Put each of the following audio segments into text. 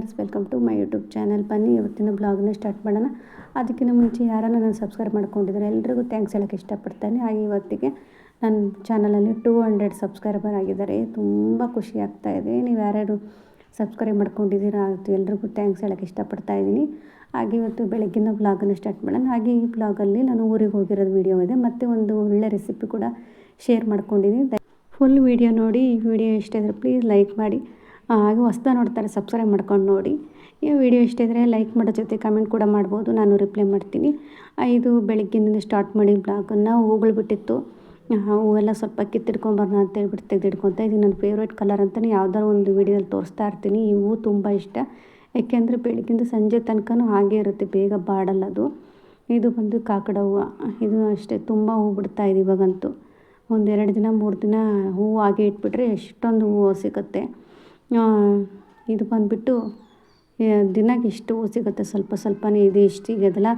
Viewers, welcome to my YouTube channel. ಬನ್ನಿ ಇವತ್ತಿನ ಬ್ಲಾಗ್ನ start ಮಾಡೋಣ. ಅದಕ್ಕಿಂತ ಮುಂಚೆ ಯಾರನ್ನ ನಾನು ಸಬ್ಸ್ಕ್ರೈಬ್ ಮಾಡ್ಕೊಂಡಿದ್ದಾರೆ ಎಲ್ರಿಗೂ ಥ್ಯಾಂಕ್ಸ್ ಹೇಳೋಕ್ಕೆ ಇಷ್ಟಪಡ್ತೇನೆ. ಹಾಗೆ ಇವತ್ತಿಗೆ ನನ್ನ ಚಾನಲಲ್ಲಿ 200 ಸಬ್ಸ್ಕ್ರೈಬರ್ ಆಗಿದ್ದಾರೆ. ತುಂಬ ಖುಷಿ ಆಗ್ತಾಯಿದೆ. ನೀವು ಯಾರ್ಯಾರು ಸಬ್ಸ್ಕ್ರೈಬ್ ಮಾಡ್ಕೊಂಡಿದ್ದೀರಾ ಅದು ಎಲ್ರಿಗೂ ಥ್ಯಾಂಕ್ಸ್ ಹೇಳೋಕ್ಕೆ ಇಷ್ಟಪಡ್ತಾ ಇದ್ದೀನಿ. ಹಾಗೆ ಇವತ್ತು ಬೆಳಗ್ಗಿನ ಬ್ಲಾಗನ್ನು ಸ್ಟಾರ್ಟ್ ಮಾಡೋಣ. ಹಾಗೆ ಈ ಬ್ಲಾಗಲ್ಲಿ ನಾನು ಊರಿಗೆ ಹೋಗಿರೋದು ವೀಡಿಯೋ ಇದೆ, ಮತ್ತು ಒಂದು ಒಳ್ಳೆ ರೆಸಿಪಿ ಕೂಡ ಶೇರ್ ಮಾಡ್ಕೊಂಡಿದ್ದೀನಿ. ಫುಲ್ ವೀಡಿಯೋ ನೋಡಿ. ಈ ವಿಡಿಯೋ ಇಷ್ಟ ಇದ್ದರೆ ಪ್ಲೀಸ್ ಲೈಕ್ ಮಾಡಿ. ಹಾಗೆ ಹೊಸ್ದ ನೋಡ್ತಾರೆ ಸಬ್ಸ್ಕ್ರೈಬ್ ಮಾಡ್ಕೊಂಡು ನೋಡಿ. ಈ ವಿಡಿಯೋ ಇಷ್ಟ ಇದ್ದರೆ ಲೈಕ್ ಮಾಡೋ ಜೊತೆ ಕಮೆಂಟ್ ಕೂಡ ಮಾಡ್ಬೋದು, ನಾನು ರಿಪ್ಲೈ ಮಾಡ್ತೀನಿ. ಇದು ಬೆಳಗ್ಗಿನಿಂದ ಸ್ಟಾರ್ಟ್ ಮಾಡಿ ಬ್ಲಾಗನ್ನು. ಹೂಗಳು ಬಿಟ್ಟಿತ್ತು, ಹೂವೆಲ್ಲ ಸ್ವಲ್ಪ ಕಿತ್ತಿಡ್ಕೊಂಬರೋಣ ಅಂತ ಹೇಳ್ಬಿಟ್ಟು ತೆಗೆದಿಡ್ಕೊತಾ ಇದ್ದೀನಿ. ನನ್ನ ಫೇವ್ರೇಟ್ ಕಲರ್ ಅಂತಲೇ ಯಾವ್ದಾರು ಒಂದು ವೀಡಿಯೋದಲ್ಲಿ ತೋರಿಸ್ತಾ ಇರ್ತೀನಿ. ಈ ಹೂವು ತುಂಬ ಇಷ್ಟ, ಏಕೆಂದರೆ ಬೆಳಗ್ಗಿಂದ ಸಂಜೆ ತನಕನೂ ಹಾಗೇ ಇರುತ್ತೆ, ಬೇಗ ಬಾಡಲ್ಲ ಅದು. ಇದು ಬಂದು ಕಾಕಡ ಹೂವು. ಇದು ಅಷ್ಟೇ ತುಂಬ ಹೂ ಬಿಡ್ತಾಯಿದೆ ಇವಾಗಂತೂ. ಒಂದು 2 ದಿನ 3 ದಿನ ಹೂವು ಹಾಗೆ ಇಟ್ಬಿಟ್ರೆ ಎಷ್ಟೊಂದು ಹೂವು ಸಿಗುತ್ತೆ. ಇದು ಬಂದುಬಿಟ್ಟು ದಿನಕ್ಕೆ ಇಷ್ಟು ಹೂವು ಸಿಗುತ್ತೆ, ಸ್ವಲ್ಪ ಸ್ವಲ್ಪನೇ ಇದೆ. ಇಷ್ಟು ಸಿಗೋದಿಲ್ಲ,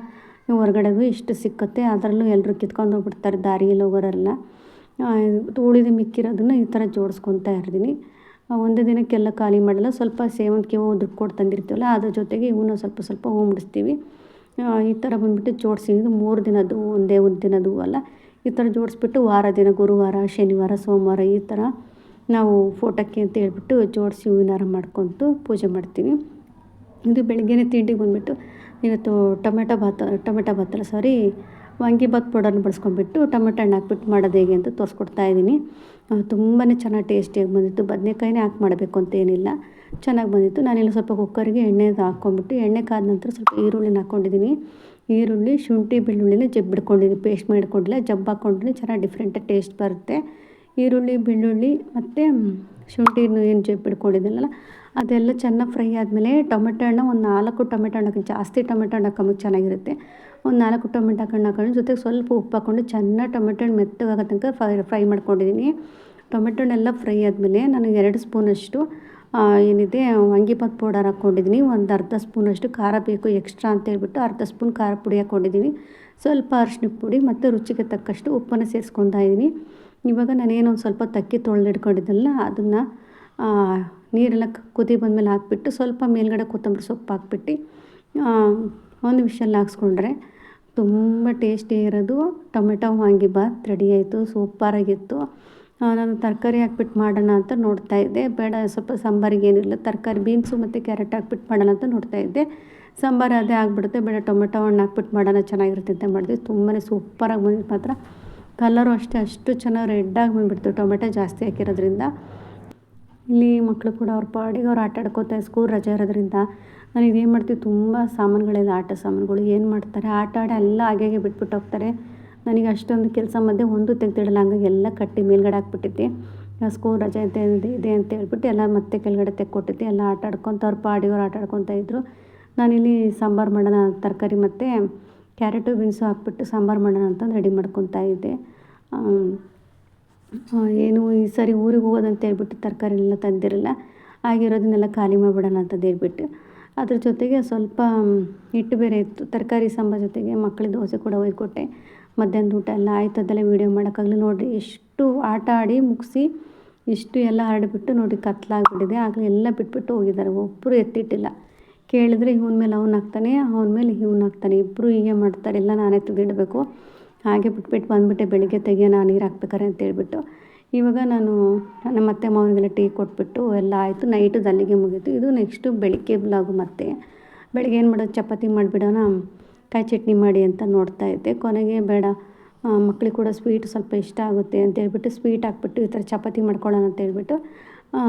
ಹೊರಗಡೆಗೂ ಇಷ್ಟು ಸಿಕ್ಕುತ್ತೆ. ಅದರಲ್ಲೂ ಎಲ್ಲರೂ ಕಿತ್ಕೊಂಡು ಹೋಗ್ಬಿಡ್ತಾರೆ ದಾರಿಯಲ್ಲಿ ಹೋಗೋರೆಲ್ಲ. ಉಳಿದು ಮಿಕ್ಕಿರೋದನ್ನು ಈ ಥರ ಜೋಡಿಸ್ಕೊತಾ ಇರ್ತೀನಿ. ಒಂದೇ ದಿನಕ್ಕೆಲ್ಲ ಖಾಲಿ ಮಾಡಲ್ಲ. ಸ್ವಲ್ಪ ಸೇವಂತಿಗೆ ಹೂವು ದುಡ್ಡು ಕೊಟ್ಟು ತಂದಿರ್ತೀವಲ್ಲ, ಅದ್ರ ಜೊತೆಗೆ ಇವನ್ನ ಸ್ವಲ್ಪ ಸ್ವಲ್ಪ ಹೂವು ಮುಡಿಸ್ತೀವಿ. ಈ ಥರ ಬಂದುಬಿಟ್ಟು ಜೋಡಿಸಿ. ಇದು 3 ದಿನದ್ದು, ಒಂದೇ ಒಂದು ದಿನದ್ದು ಅಲ್ಲ. ಈ ಥರ ಜೋಡಿಸ್ಬಿಟ್ಟು ವಾರ ದಿನ ಗುರುವಾರ, ಶನಿವಾರ, ಸೋಮವಾರ ಈ ಥರ ನಾವು ಫೋಟೋಕ್ಕೆ ಅಂತ ಹೇಳ್ಬಿಟ್ಟು ಜೋಡಿಸಿ ಹೂವಿನಾರ ಮಾಡ್ಕೊತು ಪೂಜೆ ಮಾಡ್ತೀನಿ. ಇದು ಬೆಳಗ್ಗೆನೇ ತಿಂಡಿಗೆ ಬಂದುಬಿಟ್ಟು ಇವತ್ತು ಟೊಮೆಟೊ ಭಾತ್ ವಾಂಗಿಭಾತ್ ಪೌಡರ್ನ ಬಳಸ್ಕೊಂಡ್ಬಿಟ್ಟು ಟೊಮೆಟೊ ಹಣ್ಣು ಹಾಕ್ಬಿಟ್ಟು ಮಾಡೋದು ಹೇಗೆ ಅಂತ ತೋರಿಸ್ಕೊಡ್ತಾ ಇದ್ದೀನಿ. ತುಂಬಾ ಚೆನ್ನಾಗಿ ಟೇಸ್ಟಿಯಾಗಿ ಬಂದಿತ್ತು. ಬದನೆಕಾಯಿನೇ ಹಾಕಿ ಮಾಡಬೇಕು ಅಂತ ಏನಿಲ್ಲ, ಚೆನ್ನಾಗಿ ಬಂದಿತ್ತು. ನಾನಿಲ್ಲಿ ಸ್ವಲ್ಪ ಕುಕ್ಕರ್ಗೆ ಎಣ್ಣೆ ಹಾಕ್ಕೊಂಡ್ಬಿಟ್ಟು, ಎಣ್ಣೆ ಕಾದ ನಂತರ ಸ್ವಲ್ಪ ಈರುಳ್ಳಿನ ಹಾಕ್ಕೊಂಡಿದ್ದೀನಿ. ಈರುಳ್ಳಿ, ಶುಂಠಿ, ಬೆಳ್ಳುಳ್ಳಿನ ಜಬ್ಬಿಡ್ಕೊಂಡಿದ್ದೀನಿ, ಪೇಸ್ಟ್ ಮಾಡಿಕೊಂಡಿಲ್ಲ. ಹಾಕ್ಕೊಂಡ್ರೆ ಚೆನ್ನಾಗಿ ಡಿಫ್ರೆಂಟ್ ಟೇಸ್ಟ್ ಬರುತ್ತೆ. ಈರುಳ್ಳಿ, ಬೆಳ್ಳುಳ್ಳಿ ಮತ್ತು ಶುಂಠಿನ ಏನು ಜಬ್ಬಿಡ್ಕೊಂಡಿದ್ದೀನಲ್ಲ ಅದೆಲ್ಲ ಚೆನ್ನಾಗಿ ಫ್ರೈ ಆದಮೇಲೆ ಟೊಮೆಟೊ ಹಣ್ಣು ಒಂದು 4 ಟೊಮೆಟೊ ಹಣ್ಣು ಜಾಸ್ತಿ ಟೊಮೆಟೊ ಹಣ್ಣು ಹಾಕೊಂಬಿಟ್ಟು ಚೆನ್ನಾಗಿರುತ್ತೆ. ಒಂದು 4 ಟೊಮೆಟೊ ಹಾಕೊಂಡು ಜೊತೆಗೆ ಸ್ವಲ್ಪ ಉಪ್ಪು ಹಾಕ್ಕೊಂಡು ಚೆನ್ನಾಗಿ ಟೊಮೆಟೊ ಹಣ್ಣು ಮೆತ್ತಗಾಗೋ ತನಕ ಫ್ರೈ ಮಾಡ್ಕೊಂಡಿದ್ದೀನಿ. ಟೊಮೆಟೊ ಹಣ್ಣೆಲ್ಲ ಫ್ರೈ ಆದಮೇಲೆ ನಾನು 2 ಸ್ಪೂನಷ್ಟು ಏನಿದೆ ವಾಂಗಿಭಾತ್ ಪೌಡರ್ ಹಾಕ್ಕೊಂಡಿದ್ದೀನಿ. ಒಂದು ಅರ್ಧ ಸ್ಪೂನಷ್ಟು ಖಾರ ಬೇಕು ಎಕ್ಸ್ಟ್ರಾ ಅಂತ ಹೇಳ್ಬಿಟ್ಟು ಅರ್ಧ ಸ್ಪೂನ್ ಖಾರ ಪುಡಿ ಹಾಕ್ಕೊಂಡಿದ್ದೀನಿ. ಸ್ವಲ್ಪ ಅರಿಶಿನ ಪುಡಿ ಮತ್ತು ರುಚಿಗೆ ತಕ್ಕಷ್ಟು ಉಪ್ಪನ್ನು ಸೇರಿಸ್ಕೊತಾ ಇದ್ದೀನಿ. ಇವಾಗ ನಾನೇನು ಒಂದು ಸ್ವಲ್ಪ ತಕ್ಕಿ ತೊಳೆದಿಟ್ಕೊಂಡಿದ್ದಲ್ಲ ಅದನ್ನು ನೀರೆಲ್ಲ ಕುದಿ ಬಂದಮೇಲೆ ಹಾಕ್ಬಿಟ್ಟು ಸ್ವಲ್ಪ ಮೇಲ್ಗಡೆ ಕೊತ್ತಂಬರಿ ಸೊಪ್ಪು ಹಾಕ್ಬಿಟ್ಟು ಒಂದು ವಿಷಲ್ ಹಾಕ್ಸ್ಕೊಂಡ್ರೆ ತುಂಬ ಟೇಸ್ಟಿ ಇರೋದು ಟೊಮೆಟೊ ವಾಂಗಿಭಾತ್ ರೆಡಿ ಆಯಿತು. ಸೂಪರಾಗಿತ್ತು. ನಾನು ತರಕಾರಿ ಹಾಕ್ಬಿಟ್ಟು ಮಾಡೋಣ ಅಂತ ನೋಡ್ತಾ ಇದ್ದೆ. ಬೇಡ, ಸ್ವಲ್ಪ ಸಾಂಬಾರಿಗೆ ಏನಿಲ್ಲ, ತರಕಾರಿ ಬೀನ್ಸು ಮತ್ತು ಕ್ಯಾರೆಟ್ ಹಾಕ್ಬಿಟ್ಟು ಮಾಡೋಣ ಅಂತ ನೋಡ್ತಾ ಇದ್ದೆ. ಸಾಂಬಾರು ಅದೇ ಆಗಿಬಿಡುತ್ತೆ, ಬೇಡ ಟೊಮೆಟೊ ಹಣ್ಣು ಹಾಕ್ಬಿಟ್ಟು ಮಾಡೋಣ ಚೆನ್ನಾಗಿರುತ್ತೆ ಅಂತ ಮಾಡಿದ್ವಿ. ತುಂಬಾ ಸೂಪರಾಗಿ ಬಂದಿತ್ತು. ಮಾತ್ರ ಕಲರು ಅಷ್ಟು ಚೆನ್ನಾಗಿ ರೆಡ್ಡಾಗಿ ಬಂದುಬಿಡ್ತು ಟೊಮೆಟೊ ಜಾಸ್ತಿ ಹಾಕಿರೋದ್ರಿಂದ. ಇಲ್ಲಿ ಮಕ್ಕಳು ಕೂಡ ಅವ್ರ ಪಾಡಿಗೆ ಅವ್ರು ಆಟ ಆಡ್ಕೋತಾರೆ. ಸ್ಕೂಲ್ ರಜೆ ಇರೋದ್ರಿಂದ ನಾನು ಇದೇನು ಮಾಡ್ತೀವಿ, ತುಂಬ ಸಾಮಾನುಗಳೆಲ್ಲ ಆಟ ಸಾಮಾನುಗಳು ಏನು ಮಾಡ್ತಾರೆ, ಆಟ ಆಡಿ ಎಲ್ಲ ಹಾಗೆ ಬಿಟ್ಬಿಟ್ಟು ಹೋಗ್ತಾರೆ. ನನಗೆ ಅಷ್ಟೊಂದು ಕೆಲಸ ಮಧ್ಯೆ ಒಂದು ತೆಗೆದಿಡಲ್ಲ, ಹಂಗಾಗಿ ಎಲ್ಲ ಕಟ್ಟಿ ಮೇಲ್ಗಡೆ ಹಾಕ್ಬಿಟ್ಟಿದ್ದೆ. ಸ್ಕೂಲ್ ರಜೆ ಇದೆ ಅಂತ ಹೇಳ್ಬಿಟ್ಟು ಎಲ್ಲ ಮತ್ತೆ ಕೆಳಗಡೆ ತೆಕ್ಕೊಟ್ಟಿದ್ದೆ. ಎಲ್ಲ ಆಟ ಆಡ್ಕೊತ ಅವ್ರ ಪಾಡಿಗೆ ಅವ್ರು ಆಟ ಆಡ್ಕೊತಾ ಇದ್ದರು. ನಾನಿಲ್ಲಿ ಸಾಂಬಾರು ಮಾಡೋಣ, ತರಕಾರಿ ಮತ್ತು ಕ್ಯಾರೆಟು ಬೀನ್ಸು ಹಾಕ್ಬಿಟ್ಟು ಸಾಂಬಾರು ಮಾಡೋಣ ಅಂತಂದು ರೆಡಿ ಮಾಡ್ಕೊತಾ ಇದ್ದೆ. ಏನು ಈ ಸಾರಿ ಊರಿಗೆ ಹೋಗೋದಂತ ಹೇಳ್ಬಿಟ್ಟು ತರಕಾರಿನೆಲ್ಲ ತಂದಿರಲ್ಲ, ಆಗಿರೋದನ್ನೆಲ್ಲ ಖಾಲಿ ಮಾಡಿಬಿಡೋಣ ಅಂತಂದು ಹೇಳ್ಬಿಟ್ಟು ಅದ್ರ ಜೊತೆಗೆ ಸ್ವಲ್ಪ ಹಿಟ್ಟು ಬೇರೆ ಇತ್ತು. ತರಕಾರಿ ಸಾಂಬಾರು ಜೊತೆಗೆ ಮಕ್ಕಳಿಗೆ ದೋಸೆ ಕೂಡ ಒಯ್ಕೊಟ್ಟೆ. ಮಧ್ಯಾಹ್ನದ ಊಟ ಎಲ್ಲ ಆಯ್ತು, ಅದೆಲ್ಲ ವೀಡಿಯೋ ಮಾಡೋಕ್ಕಾಗಲಿ. ನೋಡಿರಿ ಎಷ್ಟು ಆಟ ಆಡಿ ಮುಗಿಸಿ ಇಷ್ಟು ಎಲ್ಲ ಹರಡಿಬಿಟ್ಟು ನೋಡಿ ಕತ್ಲಾಗ್ಬಿಟ್ಟಿದೆ. ಆಗಲೇ ಎಲ್ಲ ಬಿಟ್ಬಿಟ್ಟು ಹೋಗಿದ್ದಾರೆ, ಒಬ್ಬರು ಎತ್ತಿಟ್ಟಿಲ್ಲ. ಕೇಳಿದ್ರೆ ಇವನ ಮೇಲೆ ಅವ್ನು ಹಾಕ್ತಾನೆ, ಅವನ ಮೇಲೆ ಇವನು ಹಾಕ್ತಾನೆ, ಇಬ್ಬರು ಹೀಗೆ ಮಾಡ್ತಾರೆ. ಎಲ್ಲ ನಾನೇ ತೆಗೆದಿಡಬೇಕು. ಹಾಗೆ ಬಿಟ್ಬಿಟ್ಟು ಬಂದುಬಿಟ್ಟೆ, ಬೆಳಿಗ್ಗೆ ತೆಗಿಯೋಣ ನೀರು ಹಾಕ್ಬೇಕಾರೆ ಅಂತ ಹೇಳ್ಬಿಟ್ಟು. ಇವಾಗ ನಾನು ನಮ್ಮ ಅತ್ತೆ ಮಾವನಿಗೆಲ್ಲ ಟೀ ಕೊಟ್ಬಿಟ್ಟು ಎಲ್ಲ ಆಯಿತು. ನೈಟದು ಅಲ್ಲಿಗೆ ಮುಗೀತು. ಇದು ನೆಕ್ಸ್ಟು ಬೆಳಿಗ್ಗೆ ಬ್ಲಾಗು. ಮತ್ತು ಬೆಳಿಗ್ಗೆ ಏನು ಮಾಡೋದು, ಚಪಾತಿ ಮಾಡಿಬಿಡೋಣ, ಕಾಯಿ ಚಟ್ನಿ ಮಾಡಿ ಅಂತ ನೋಡ್ತಾ ಇದ್ದೆ. ಕೊನೆಗೆ ಬೇಡ, ಮಕ್ಳಿಗೆ ಕೂಡ ಸ್ವೀಟ್ ಸ್ವಲ್ಪ ಇಷ್ಟ ಆಗುತ್ತೆ ಅಂತ ಹೇಳ್ಬಿಟ್ಟು ಸ್ವೀಟ್ ಹಾಕ್ಬಿಟ್ಟು ಈ ಥರ ಚಪಾತಿ ಮಾಡ್ಕೊಳ್ಳೋಣ ಅಂತ ಹೇಳ್ಬಿಟ್ಟು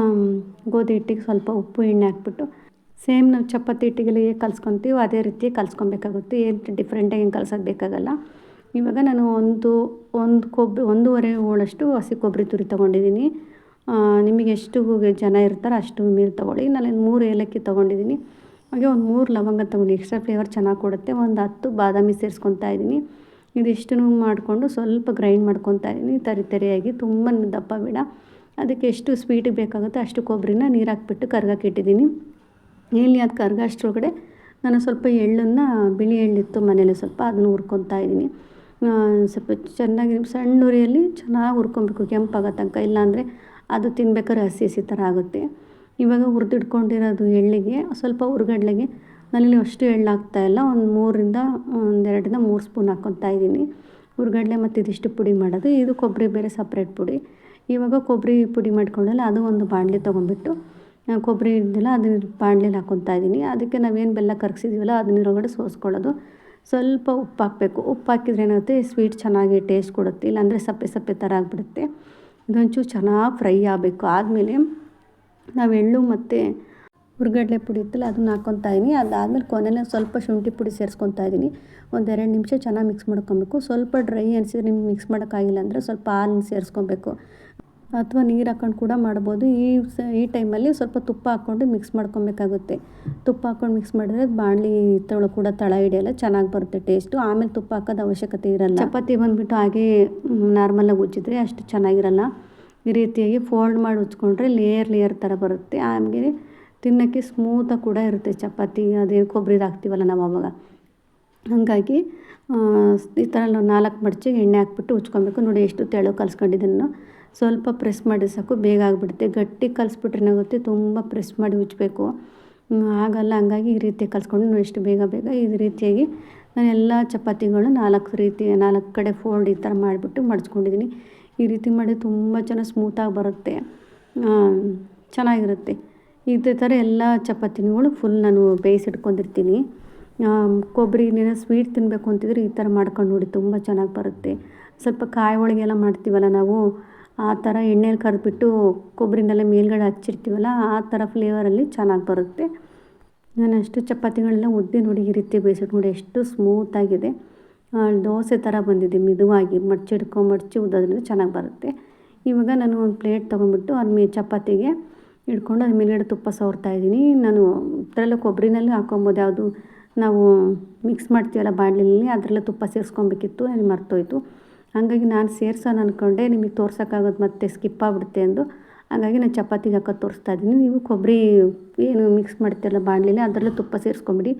ಗೋಧಿ ಹಿಟ್ಟಿಗೆ ಸ್ವಲ್ಪ ಉಪ್ಪು ಎಣ್ಣೆ ಹಾಕ್ಬಿಟ್ಟು ಸೇಮ್ ನಾವು ಚಪಾತಿ ಹಿಟ್ಟಿಗೆಲ್ಲ ಹೇಗೆ ಕಲ್ಸ್ಕೊತೀವೋ ಅದೇ ರೀತಿ ಕಲ್ಸ್ಕೊಬೇಕಾಗುತ್ತೆ. ಏನು ಡಿಫ್ರೆಂಟಾಗಿ ಏನು ಕಲ್ಸೋದು ಬೇಕಾಗಲ್ಲ. ಇವಾಗ ನಾನು ಒಂದೂವರೆ ಹೋಳಷ್ಟು ಹಸಿ ಕೊಬ್ಬರಿ ತುರಿ ತೊಗೊಂಡಿದ್ದೀನಿ. ನಿಮಗೆ ಎಷ್ಟು ಜನ ಇರ್ತಾರೋ ಅಷ್ಟು ನೀರು ತೊಗೊಳ್ಳಿ. ನಾನು 3 ಏಲಕ್ಕಿ ತೊಗೊಂಡಿದ್ದೀನಿ. ಹಾಗೆ ಒಂದು 3 ಲವಂಗ ತೊಗೊಂಡು ಎಕ್ಸ್ಟ್ರಾ ಫ್ಲೇವರ್ ಚೆನ್ನಾಗಿ ಕೊಡುತ್ತೆ. ಒಂದು 10 ಬಾದಾಮಿ ಸೇರಿಸ್ಕೊತಾ ಇದ್ದೀನಿ. ಇದಿಷ್ಟನ್ನು ಮಾಡಿಕೊಂಡು ಸ್ವಲ್ಪ ಗ್ರೈಂಡ್ ಮಾಡ್ಕೊತಾ ಇದ್ದೀನಿ ತರಿಯಾಗಿ, ತುಂಬ ದಪ್ಪ ಬೇಡ. ಅದಕ್ಕೆ ಎಷ್ಟು ಸ್ವೀಟಿಗೆ ಬೇಕಾಗುತ್ತೋ ಅಷ್ಟು ಕೊಬ್ಬರಿನ ನೀರು ಹಾಕ್ಬಿಟ್ಟು ಕರ್ಗಾಕಿಟ್ಟಿದ್ದೀನಿ. ಇಲ್ಲಿ ಅದು ಕರ್ಗ ಅಷ್ಟರೊಳಗಡೆ ನಾನು ಸ್ವಲ್ಪ ಎಳ್ಳನ್ನು, ಬಿಳಿ ಎಳ್ಳಿತ್ತು ಮನೇಲಿ ಸ್ವಲ್ಪ, ಅದನ್ನು ಹುರ್ಕೊತಾ ಇದ್ದೀನಿ. ಸ್ವಲ್ಪ ಚೆನ್ನಾಗಿ ಸಣ್ಣ ಉರಿಯಲ್ಲಿ ಚೆನ್ನಾಗಿ ಹುರ್ಕೊಬೇಕು ಕೆಂಪಾಗೋ ತನಕ. ಇಲ್ಲಾಂದರೆ ಅದು ತಿನ್ಬೇಕಾದ್ರೆ ಹಸಿ ಥರ ಆಗುತ್ತೆ. ಇವಾಗ ಹುರಿದಿಟ್ಕೊಂಡಿರೋದು ಎಳ್ಳಿಗೆ ಸ್ವಲ್ಪ ಹುರ್ಗಡ್ಲೆಗೆ ನಾನಿಲ್ಲಿ ಅಷ್ಟು ಎಳ್ಳು ಹಾಕ್ತಾಯಿಲ್ಲ, ಒಂದು 2-3 ಸ್ಪೂನ್ ಹಾಕ್ಕೊತಾ ಇದ್ದೀನಿ. ಹುರ್ಗಡ್ಲೆ ಮತ್ತು ಇದಿಷ್ಟು ಪುಡಿ ಮಾಡೋದು, ಇದು ಕೊಬ್ಬರಿ ಬೇರೆ ಸಪ್ರೇಟ್ ಪುಡಿ. ಇವಾಗ ಕೊಬ್ಬರಿ ಪುಡಿ ಮಾಡ್ಕೊಂಡಲ್ಲ, ಅದು ಒಂದು ಬಾಣಲೆ ತೊಗೊಂಡ್ಬಿಟ್ಟು ಕೊಬ್ಬರಿ ಇದೆಯಲ್ಲ ಅದನ್ನ ಬಾಣಲೆಲಿ ಹಾಕ್ಕೊತಾ ಇದ್ದೀನಿ. ಅದಕ್ಕೆ ನಾವೇನು ಬೆಲ್ಲ ಕರಗಿಸಿದ್ದೀವಲ್ಲ ಅದನ್ನ ಇದ್ರೊಳಗಡೆ ಸೋಸ್ಕೊಳ್ಳೋದು. ಸ್ವಲ್ಪ ಉಪ್ಪು ಹಾಕಬೇಕು. ಉಪ್ಪು ಹಾಕಿದ್ರೆ ಏನಾಗುತ್ತೆ, ಸ್ವೀಟ್ ಚೆನ್ನಾಗಿ ಟೇಸ್ಟ್ ಕೊಡುತ್ತೆ, ಇಲ್ಲಾಂದರೆ ಸಪ್ಪೆ ಸಪ್ಪೆ ಥರ ಆಗಿಬಿಡುತ್ತೆ. ಇದೊಂಚೂರು ಚೆನ್ನಾಗಿ ಫ್ರೈ ಆಗಬೇಕು. ಆದಮೇಲೆ ನಾವು ಎಳ್ಳು ಮತ್ತು ಹುರ್ಗಡ್ಲೆ ಪುಡಿ ಇತ್ತಲ್ಲ ಅದನ್ನ ಹಾಕ್ಕೊತಾ ಇದ್ದೀನಿ. ಅದಾದಮೇಲೆ ಕೊನೆಯಲ್ಲಿ ಸ್ವಲ್ಪ ಶುಂಠಿ ಪುಡಿ ಸೇರಿಸ್ಕೊತಾ ಇದ್ದೀನಿ. ಒಂದು 2 ನಿಮಿಷ ಚೆನ್ನಾಗಿ ಮಿಕ್ಸ್ ಮಾಡ್ಕೊಬೇಕು. ಸ್ವಲ್ಪ ಡ್ರೈ ಅನಿಸಿದ್ರೆ ನಿಮ್ಗೆ ಮಿಕ್ಸ್ ಮಾಡೋಕ್ಕಾಗಿಲ್ಲ ಅಂದರೆ ಸ್ವಲ್ಪ ಹಾಲನ್ನ ಸೇರಿಸ್ಕೊಬೇಕು, ಅಥವಾ ನೀರು ಹಾಕ್ಕೊಂಡು ಕೂಡ ಮಾಡ್ಬೋದು. ಈ ಟೈಮಲ್ಲಿ ಸ್ವಲ್ಪ ತುಪ್ಪ ಹಾಕ್ಕೊಂಡು ಮಿಕ್ಸ್ ಮಾಡ್ಕೊಬೇಕಾಗುತ್ತೆ. ತುಪ್ಪ ಹಾಕ್ಕೊಂಡು ಮಿಕ್ಸ್ ಮಾಡಿದ್ರೆ ಬಾಣಲಿ ಕೂಡ ತಳ ಹಿಡಿಯಲ್ಲ, ಚೆನ್ನಾಗಿ ಬರುತ್ತೆ ಟೇಸ್ಟು. ಆಮೇಲೆ ತುಪ್ಪ ಹಾಕೋದು ಅವಶ್ಯಕತೆ ಇರಲ್ಲ. ಚಪಾತಿ ಬಂದುಬಿಟ್ಟು ಹಾಗೇ ನಾರ್ಮಲಾಗಿ ಉಜ್ಜಿದ್ರೆ ಅಷ್ಟು ಚೆನ್ನಾಗಿರಲ್ಲ. ಈ ರೀತಿಯಾಗಿ ಫೋಲ್ಡ್ ಮಾಡಿ ಉಜ್ಕೊಂಡ್ರೆ ಲೇಯರ್ ಥರ ಬರುತ್ತೆ. ಆಮೇಲೆ ತಿನ್ನೋಕ್ಕೆ ಸ್ಮೂತಾಗಿ ಕೂಡ ಇರುತ್ತೆ ಚಪಾತಿ. ಅದೇ ಕೊಬ್ಬರಿದು ಹಾಕ್ತೀವಲ್ಲ ನಾವು ಆವಾಗ. ಹಾಗಾಗಿ ಈ ಥರ 4 ಮಡಚಿಗೆ ಎಣ್ಣೆ ಹಾಕ್ಬಿಟ್ಟು ಉಜ್ಕೊಬೇಕು. ನೋಡಿ ಎಷ್ಟು ತೆಳು ಕಲಿಸ್ಕೊಂಡಿದ್ದನ್ನು. ಸ್ವಲ್ಪ ಪ್ರೆಸ್ ಮಾಡಿ ಸಾಕು, ಬೇಗ ಆಗಿಬಿಡುತ್ತೆ. ಗಟ್ಟಿ ಕಲಿಸ್ಬಿಟ್ರೆ ಏನಾಗುತ್ತೆ, ತುಂಬ ಪ್ರೆಸ್ ಮಾಡಿ ಉಜ್ಜಬೇಕು, ಆಗಲ್ಲ. ಹಂಗಾಗಿ ಈ ರೀತಿ ಕಲಿಸ್ಕೊಂಡು ಎಷ್ಟು ಬೇಗ ಈ ರೀತಿಯಾಗಿ ನಾನು ಎಲ್ಲ ಚಪಾತಿಗಳು 4 ಕಡೆ ಫೋಲ್ಡ್ ಈ ಥರ ಮಾಡಿಬಿಟ್ಟು ಮಡಚ್ಕೊಂಡಿದ್ದೀನಿ. ಈ ರೀತಿ ಮಾಡಿ ತುಂಬ ಚೆನ್ನಾಗಿ ಸ್ಮೂತಾಗಿ ಬರುತ್ತೆ, ಚೆನ್ನಾಗಿರುತ್ತೆ. ಇದೇ ಥರ ಎಲ್ಲ ಚಪಾತಿಗಳು ಫುಲ್ ನಾನು ಬೇಯಿಸಿಟ್ಕೊಂಡಿರ್ತೀನಿ. ಕೊಬ್ಬರಿನ ಸ್ವೀಟ್ ತಿನ್ನಬೇಕು ಅಂತಿದ್ರೆ ಈ ಥರ ಮಾಡ್ಕೊಂಡು ನೋಡಿ, ತುಂಬ ಚೆನ್ನಾಗಿ ಬರುತ್ತೆ. ಸ್ವಲ್ಪ ಕಾಯಿ ಹೋಳಿಗೆ ಎಲ್ಲ ಮಾಡ್ತೀವಲ್ಲ ನಾವು, ಆ ಥರ ಎಣ್ಣೆಲಿ ಕರೆದ್ಬಿಟ್ಟು ಕೊಬ್ಬರಿನೆಲ್ಲ ಮೇಲ್ಗಡೆ ಹಚ್ಚಿರ್ತೀವಲ್ಲ, ಆ ಥರ ಫ್ಲೇವರಲ್ಲಿ ಚೆನ್ನಾಗಿ ಬರುತ್ತೆ. ನಾನು ಅಷ್ಟು ಚಪಾತಿಗಳೆಲ್ಲ ಉದ್ದಿ ನೋಡಿ ಈ ರೀತಿ ಬೇಯಿಸಿಟ್ಟು ನೋಡಿ ಎಷ್ಟು ಸ್ಮೂತಾಗಿದೆ. ದೋಸೆ ಥರ ಬಂದಿದೆ, ಮಿದುವಾಗಿ ಮಡಚಿ ಉದ್ದೋದ್ರಿಂದ ಚೆನ್ನಾಗಿ ಬರುತ್ತೆ. ಇವಾಗ ನಾನು ಒಂದು ಪ್ಲೇಟ್ ತೊಗೊಂಡ್ಬಿಟ್ಟು ಅದ್ರ ಚಪಾತಿಗೆ ಇಟ್ಕೊಂಡು ಅದ್ರ ಮೇಲ್ಗಡೆ ತುಪ್ಪ ಸವರ್ತಾ ಇದ್ದೀನಿ. ನಾನು ಇದರಲ್ಲೇ ಕೊಬ್ಬರಿನಲ್ಲಿ ಹಾಕ್ಕೊಬೋದು, ಯಾವುದು ನಾವು ಮಿಕ್ಸ್ ಮಾಡ್ತೀವಲ್ಲ ಬಾಣಲೆಯಲ್ಲಿ, ಅದರಲ್ಲೇ ತುಪ್ಪ ಸೇರಿಸ್ಕೊಬೇಕಿತ್ತು, ನನಗೆ ಮರ್ತೋಯ್ತು. ಹಾಗಾಗಿ ನಾನು ಸೇರ್ಸೋಣ ಅಂದ್ಕೊಂಡೆ, ನಿಮಗೆ ತೋರ್ಸೋಕ್ಕಾಗೋದು ಮತ್ತೆ ಸ್ಕಿಪ್ ಆಗಿಬಿಡುತ್ತೆ ಎಂದು. ಹಾಗಾಗಿ ನಾನು ಚಪಾತಿಗೆ ಹಾಕೋದು ತೋರಿಸ್ತಾ ಇದ್ದೀನಿ. ನೀವು ಕೊಬ್ಬರಿ ಏನು ಮಿಕ್ಸ್ ಮಾಡ್ತೀರಲ್ಲ ಬಾಣಲೆಯಲ್ಲಿ, ಅದರಲ್ಲೇ ತುಪ್ಪ ಸೇರಿಸ್ಕೊಂಬಿಡಿ.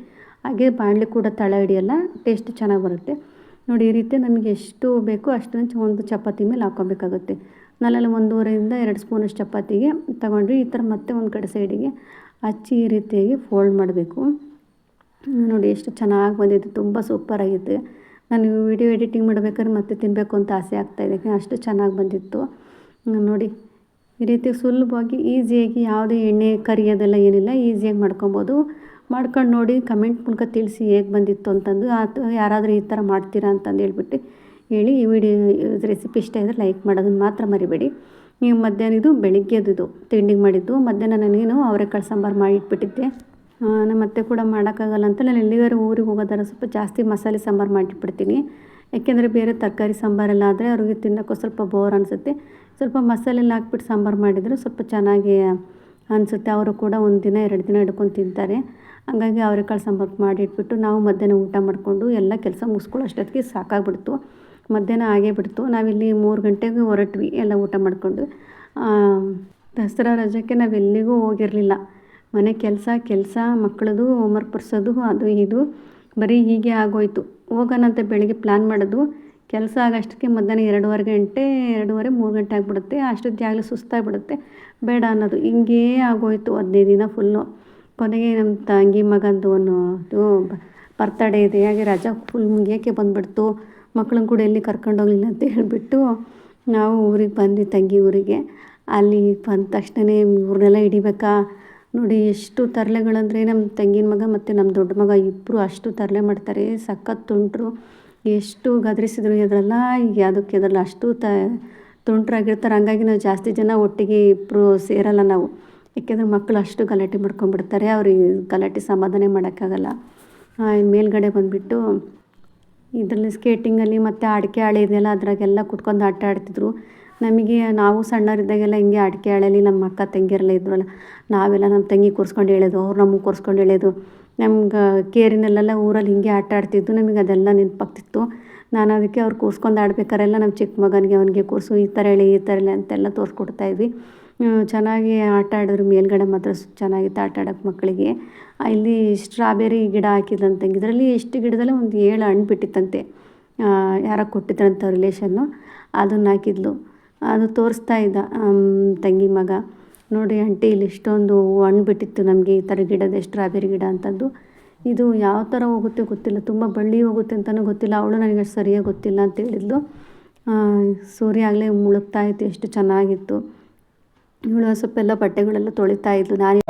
ಹಾಗೆ ಬಾಣಲೆ ಕೂಡ ತಳ ಹಿಡಿಯಲ್ಲ, ಟೇಸ್ಟ್ ಚೆನ್ನಾಗಿ ಬರುತ್ತೆ. ನೋಡಿ ಈ ರೀತಿ ನಮಗೆ ಎಷ್ಟು ಬೇಕೋ ಅಷ್ಟನ್ನು ಒಂದು ಚಪಾತಿ ಮೇಲೆ ಹಾಕ್ಕೊಬೇಕಾಗುತ್ತೆ. ನಾನೆಲ್ಲ 1.5-2 ಸ್ಪೂನಷ್ಟು ಚಪಾತಿಗೆ ತಗೊಂಡ್ರಿ. ಈ ಥರ ಮತ್ತೆ ಒಂದು ಕಡೆ ಸೈಡಿಗೆ ಹಚ್ಚಿ ಈ ರೀತಿಯಾಗಿ ಫೋಲ್ಡ್ ಮಾಡಬೇಕು. ನೋಡಿ ಎಷ್ಟು ಚೆನ್ನಾಗಿ ಬಂದಿದೆ, ತುಂಬ ಸೂಪರಾಗಿದೆ. ನಾನು ವಿಡಿಯೋ ಎಡಿಟಿಂಗ್ ಮಾಡಬೇಕಾದ್ರೆ ಮತ್ತೆ ತಿನ್ನಬೇಕು ಅಂತ ಆಸೆ ಆಗ್ತಾಯಿದೆ, ಅಷ್ಟು ಚೆನ್ನಾಗಿ ಬಂದಿತ್ತು. ನೋಡಿ ಈ ರೀತಿ ಸುಲಭವಾಗಿ ಈಸಿಯಾಗಿ ಯಾವುದೇ ಎಣ್ಣೆ ಕರಿಯೋದೆಲ್ಲ ಏನಿಲ್ಲ, ಈಸಿಯಾಗಿ ಮಾಡ್ಕೊಬೋದು. ಮಾಡ್ಕೊಂಡು ನೋಡಿ ಕಮೆಂಟ್ ಮೂಲಕ ತಿಳಿಸಿ ಹೇಗೆ ಬಂದಿತ್ತು ಅಂತಂದು. ಅಥವಾ ಯಾರಾದರೂ ಈ ಥರ ಮಾಡ್ತೀರಾ ಅಂತಂದು ಹೇಳ್ಬಿಟ್ಟು ಹೇಳಿ. ಈ ವಿಡಿಯೋ ರೆಸಿಪಿ ಇಷ್ಟ ಇದ್ದರೆ ಲೈಕ್ ಮಾಡೋದನ್ನು ಮಾತ್ರ ಮರಿಬೇಡಿ. ನೀವು ಮಧ್ಯಾಹ್ನ ಇದು ಬೆಳಿಗ್ಗೆದು ತಿಂಡಿಗೆ ಮಾಡಿದ್ದು, ಮಧ್ಯಾಹ್ನ ನನಗೇನು ಅವರೆಕಾಳು ಸಾಂಬಾರು ಮಾಡಿಟ್ಬಿಟ್ಟಿದ್ದೆ. ನಮ್ಮ ಅತ್ತೆ ಕೂಡ ಮಾಡೋಕ್ಕಾಗಲ್ಲ ಅಂತ ನಾನು ಎಲ್ಲಿಗಾರು ಊರಿಗೆ ಹೋಗೋದಾರ ಸ್ವಲ್ಪ ಜಾಸ್ತಿ ಮಸಾಲೆ ಸಾಂಬಾರು ಮಾಡಿಟ್ಬಿಡ್ತೀನಿ. ಯಾಕೆಂದರೆ ಬೇರೆ ತರಕಾರಿ ಸಾಂಬಾರೆಲ್ಲ ಆದರೆ ಅವ್ರಿಗೆ ತಿನ್ನೋಕ್ಕೂ ಸ್ವಲ್ಪ ಬೋರ್ ಅನಿಸುತ್ತೆ. ಸ್ವಲ್ಪ ಮಸಾಲೆಲ್ಲ ಹಾಕ್ಬಿಟ್ಟು ಸಾಂಬಾರು ಮಾಡಿದರೆ ಸ್ವಲ್ಪ ಚೆನ್ನಾಗಿ ಅನಿಸುತ್ತೆ. ಅವರು ಕೂಡ 1 ದಿನ 2 ದಿನ ಹಿಡ್ಕೊಂಡು ತಿಂತಾರೆ. ಹಾಗಾಗಿ ಅವರೆಕಾಳು ಸಾಂಬಾರು ಮಾಡಿಟ್ಬಿಟ್ಟು ನಾವು ಮಧ್ಯಾಹ್ನ ಊಟ ಮಾಡಿಕೊಂಡು ಎಲ್ಲ ಕೆಲಸ ಮುಗಿಸ್ಕೊಳ್ಳೋ ಅಷ್ಟೊತ್ತಿಗೆ ಸಾಕಾಗ್ಬಿಡ್ತು. ಮಧ್ಯಾಹ್ನ ಆಗೇ ಬಿಡ್ತು. ನಾವಿಲ್ಲಿ 3 ಗಂಟೆಗೆ ಹೊರಟ್ವಿ ಎಲ್ಲ ಊಟ ಮಾಡಿಕೊಂಡು. ದಸರಾ ರಜಕ್ಕೆ ನಾವೆಲ್ಲಿಗೂ ಹೋಗಿರಲಿಲ್ಲ. ಮನೆ ಕೆಲಸ ಮಕ್ಕಳದು ಹೋಮ್ವರ್ಕ್ ಬರ್ಸೋದು ಅದು ಇದು ಬರೀ ಹೀಗೆ ಆಗೋಯ್ತು. ಹೋಗೋಣಂತ ಬೆಳಗ್ಗೆ ಪ್ಲ್ಯಾನ್ ಮಾಡೋದು, ಕೆಲಸ ಆಗೋಷ್ಟಕ್ಕೆ ಮಧ್ಯಾಹ್ನ 2:30 ಗಂಟೆ ಆಗಿಬಿಡುತ್ತೆ. ಅಷ್ಟೊತ್ತಿಗಾಗಲೇ ಸುಸ್ತಾಗಿಬಿಡುತ್ತೆ, ಬೇಡ ಅನ್ನೋದು. ಹಿಂಗೇ ಆಗೋಯ್ತು 15 ದಿನ ಫುಲ್ಲು. ಕೊನೆಗೆ ನಮ್ಮ ತಂಗಿ ಮಗಂದು ಒಂದು ಬರ್ತಡೇ ಇದೆ, ಹಾಗೆ ರಜಾ ಫುಲ್ ಮುಗಿಯೋಕ್ಕೆ ಬಂದುಬಿಡ್ತು. ಮಕ್ಕಳನ್ನ ಕೂಡ ಎಲ್ಲಿ ಕರ್ಕೊಂಡೋಗಲಿಲ್ಲ ಅಂತ ಹೇಳಿಬಿಟ್ಟು ನಾವು ಊರಿಗೆ ಬಂದ್ವಿ, ತಂಗಿ ಊರಿಗೆ. ಅಲ್ಲಿ ಬಂದ ತಕ್ಷಣವೇ ಇವ್ರನ್ನೆಲ್ಲ ಹಿಡಿಬೇಕಾ. ನೋಡಿ ಎಷ್ಟು ತರಲೆಗಳಂದರೆ ನಮ್ಮ ತಂಗಿನ ಮಗ ಮತ್ತು ನಮ್ಮ ದೊಡ್ಡ ಮಗ ಇಬ್ಬರು ಅಷ್ಟು ತರಲೆ ಮಾಡ್ತಾರೆ, ಸಖತ್ ತುಂಟರು. ಎಷ್ಟು ಗದರಿಸಿದ್ರು ಎದ್ರಲ್ಲ, ಯಾವುದಕ್ಕೆ ಎದ್ರಲ್ಲ, ಅಷ್ಟು ತುಂಟರಾಗಿರ್ತಾರೆ. ಹಂಗಾಗಿ ನಾವು ಜಾಸ್ತಿ ಜನ ಒಟ್ಟಿಗೆ ಇಬ್ಬರು ಸೇರಲ್ಲ ನಾವು, ಯಾಕೆಂದರೆ ಮಕ್ಕಳು ಅಷ್ಟು ಗಲಾಟೆ ಮಾಡ್ಕೊಂಡ್ಬಿಡ್ತಾರೆ. ಅವ್ರಿಗೆ ಗಲಾಟೆ ಸಮಾಧಾನ ಮಾಡೋಕ್ಕಾಗಲ್ಲ. ಮೇಲ್ಗಡೆ ಬಂದುಬಿಟ್ಟು ಇದರಲ್ಲಿ ಸ್ಕೇಟಿಂಗಲ್ಲಿ ಮತ್ತು ಅಡಿಕೆ ಹಾಳೆ ಇದೆಯಲ್ಲ, ಅದ್ರಾಗೆಲ್ಲ ಕುತ್ಕೊಂಡು ಆಟ ಆಡ್ತಿದ್ರು. ನಮಗೆ ನಾವು ಸಣ್ಣವರಿದ್ದಾಗೆಲ್ಲ ಹಿಂಗೆ ಅಡಿಕೆ ಹಾಳೆಯಲ್ಲಿ ನಮ್ಮ ಅಕ್ಕ ತಂಗಿಯರೆಲ್ಲ ಇದ್ವಲ್ಲ, ನಾವೆಲ್ಲ ನಮ್ಮ ತಂಗಿ ಕೂರಿಸ್ಕೊಂಡು ಎಳೆದು, ಅವ್ರು ನಮಗೆ ಕೂರಿಸ್ಕೊಂಡು ಎಳೆದು, ನಮ್ಗೆ ಕೇರಿನಲ್ಲೆಲ್ಲ ಊರಲ್ಲಿ ಹಿಂಗೆ ಆಟ ಆಡ್ತಿದ್ದು. ನಮಗೆ ಅದೆಲ್ಲ ನೆನಪಾಗ್ತಿತ್ತು. ನಾನು ಅದಕ್ಕೆ ಅವ್ರು ಕೂರಿಸ್ಕೊಂಡು ಆಡ್ಬೇಕಾರೆಲ್ಲ ನಮ್ಮ ಚಿಕ್ಕ ಮಗನಿಗೆ ಅವನಿಗೆ ಕೂರಿಸು, ಈ ಥರ ಹೇಳಿ ಈ ಥರ ಹೇಳಿ ಅಂತೆಲ್ಲ ತೋರಿಸ್ಕೊಡ್ತಾಯಿದ್ವಿ. ಚೆನ್ನಾಗಿ ಆಟ ಆಡಿದ್ರು. ಮೇಲ್ಗಡೆ ಮಾತ್ರ ಚೆನ್ನಾಗಿತ್ತು ಆಟ ಆಡೋಕ್ಕೆ ಮಕ್ಕಳಿಗೆ. ಇಲ್ಲಿ ಸ್ಟ್ರಾಬೆರಿ ಗಿಡ ಹಾಕಿದಂತಂಗೆ, ಇದರಲ್ಲಿ ಎಷ್ಟು ಗಿಡದಲ್ಲೇ ಒಂದು 7 ಹಣ್ಣು ಬಿಟ್ಟಿತ್ತಂತೆ. ಯಾರೋ ಕೊಟ್ಟಿದ್ರಂತ ರಿಲೇಷನ್ನು, ಅದನ್ನು ಹಾಕಿದ್ಲು. ಅದು ತೋರಿಸ್ತಾ ಇದ್ದ ತಂಗಿ ಮಗ. ನೋಡಿ ಆಂಟಿ ಇಲ್ಲಿ ಇಷ್ಟೊಂದು ಹಣ್ಣು ಬಿಟ್ಟಿತ್ತು ನಮಗೆ ಈ ಥರ ಗಿಡದ ಸ್ಟ್ರಾಬೆರಿ ಗಿಡ ಅಂತದ್ದು. ಇದು ಯಾವ ಥರ ಹೋಗುತ್ತೆ ಗೊತ್ತಿಲ್ಲ, ತುಂಬ ಬಳ್ಳಿ ಹೋಗುತ್ತೆ ಅಂತಲೂ ಗೊತ್ತಿಲ್ಲ. ಅವಳು ನನಗೆ ಅಷ್ಟು ಸರಿಯಾಗಿ ಗೊತ್ತಿಲ್ಲ ಅಂತ ಹೇಳಿದ್ಲು. ಸೂರ್ಯ ಆಗಲೇ ಮುಳುಗ್ತಾ ಇತ್ತು, ಎಷ್ಟು ಚೆನ್ನಾಗಿತ್ತು. ಇವಳು ಸ್ವಲ್ಪ ಎಲ್ಲ ಬಟ್ಟೆಗಳೆಲ್ಲ ತೊಳಿತಾ ಇದ್ಲು. ನಾನು